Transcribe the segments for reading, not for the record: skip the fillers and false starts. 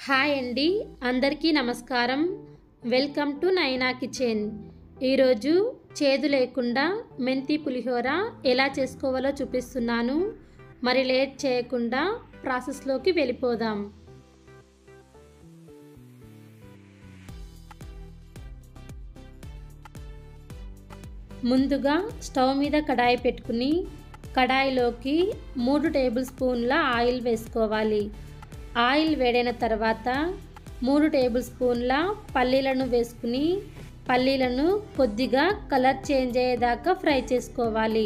Hi అండి, అందరికీ నమస్కారం. వెల్కమ్ టు నైనా కిచెన్. ఈరోజు చేదు లేకుండా మెంతి పులిహోర ఎలా చేసుకోవాలో చూపిస్తున్నాను. మరి లేట్ చేయకుండా ప్రాసెస్లోకి వెళ్ళిపోదాం. ముందుగా స్టవ్ మీద కడాయి పెట్టుకుని కడాయిలోకి 3 టేబుల్ స్పూన్ల ఆయిల్ వేసుకోవాలి. ఆయిల్ వేడైన తర్వాత 3 టేబుల్ స్పూన్ల పల్లీలను వేసుకుని పల్లీలను కొద్దిగా కలర్ చేంజ్ అయ్యేదాకా ఫ్రై చేసుకోవాలి.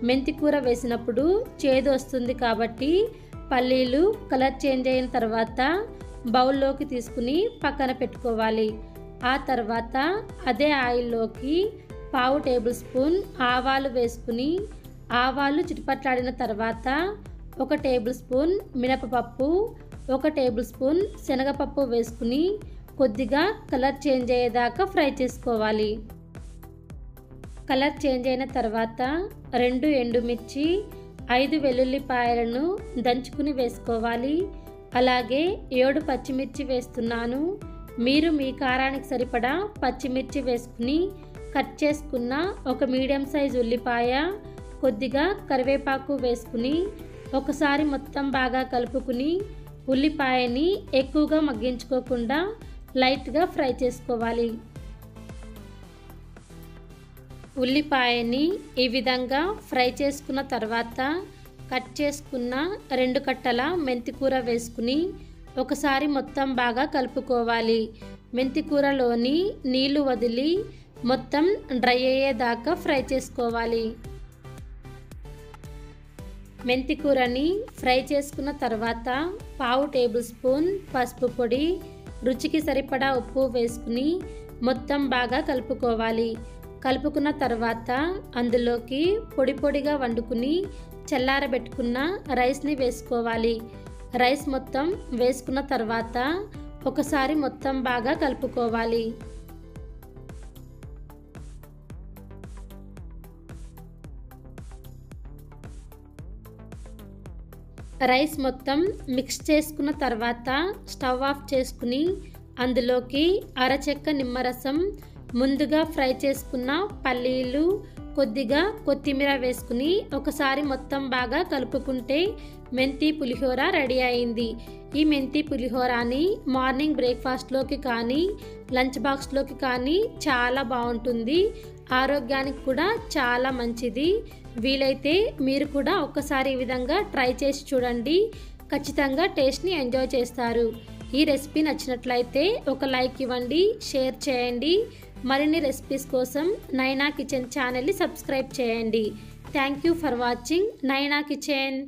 మెంతి కూర వేసినప్పుడు చేదు వస్తుంది కాబట్టి పల్లీలు కలర్ చేంజ్ అయిన తర్వాత బౌల్లోకి తీసుకుని పక్కన పెట్టుకోవాలి. ఆ తర్వాత అదే ఆయిల్లోకి 1/2 టేబుల్ స్పూన్ ఆవాలు వేసుకుని ఆవాలు చిటపట్లాడిన తర్వాత 1 టేబుల్ స్పూన్ మినపపప్పు, 1 టేబుల్ స్పూన్ శనగపప్పు వేసుకుని కొద్దిగా కలర్ చేంజ్ అయ్యేదాకా ఫ్రై చేసుకోవాలి. కలర్ చేంజ్ అయిన తర్వాత 2 ఎండుమిర్చి, 5 వెల్లుల్లిపాయలను దంచుకుని వేసుకోవాలి. అలాగే 7 పచ్చిమిర్చి వేస్తున్నాను. మీరు మీ కారానికి సరిపడా పచ్చిమిర్చి వేసుకుని కట్ చేసుకున్న 1 మీడియం సైజ్ ఉల్లిపాయ, కొద్దిగా కరివేపాకు వేసుకుని ఒకసారి మొత్తం బాగా కలుపుకుని ఉల్లిపాయని ఎక్కువగా మగ్గించుకోకుండా లైట్గా ఫ్రై చేసుకోవాలి. ఉల్లిపాయని ఈ విధంగా ఫ్రై చేసుకున్న తర్వాత కట్ చేసుకున్న 2 కట్టల మెంతికూర వేసుకుని ఒకసారి మొత్తం బాగా కలుపుకోవాలి. మెంతికూరలోని నీళ్లు వదిలి మొత్తం డ్రై అయ్యేదాకా ఫ్రై చేసుకోవాలి. మెంతికూరని ఫ్రై చేసుకున్న తర్వాత 1/2 టేబుల్ స్పూన్ పసుపు పొడి, రుచికి సరిపడా ఉప్పు వేసుకుని మొత్తం బాగా కలుపుకోవాలి. కలుపుకున్న తర్వాత అందులోకి పొడి పొడిగా వండుకుని చల్లారబెట్టుకున్న రైస్ని వేసుకోవాలి. రైస్ మొత్తం వేసుకున్న తర్వాత ఒకసారి మొత్తం బాగా కలుపుకోవాలి. రైస్ మొత్తం మిక్స్ చేసుకున్న తర్వాత స్టవ్ ఆఫ్ చేసుకుని అందులోకి అరచెక్క నిమ్మరసం, ముందుగా ఫ్రై చేసుకున్న పల్లీలు, కొద్దిగా కొత్తిమీర వేసుకుని ఒకసారి మొత్తం బాగా కలుపుకుంటే మెంతి పులిహోర రెడీ అయింది. ఈ మెంతి పులిహోరని మార్నింగ్ బ్రేక్ఫాస్ట్లోకి కానీ లంచ్ బాక్స్లోకి కానీ చాలా బాగుంటుంది. ఆరోగ్యానికి కూడా చాలా మంచిది. వీలైతే మీరు కూడా ఒక్కసారి ఈ విధంగా ట్రై చేసి చూడండి. ఖచ్చితంగా టేస్ట్ని ఎంజాయ్ చేస్తారు. ఈ రెసిపీ నచ్చినట్లయితే ఒక లైక్ ఇవ్వండి, షేర్ చేయండి. మరిన్ని రెసిపీస్ కోసం నైనా కిచెన్ ఛానల్ని సబ్స్క్రైబ్ చేయండి. థ్యాంక్ యూ ఫర్ వాచింగ్ నైనా కిచెన్.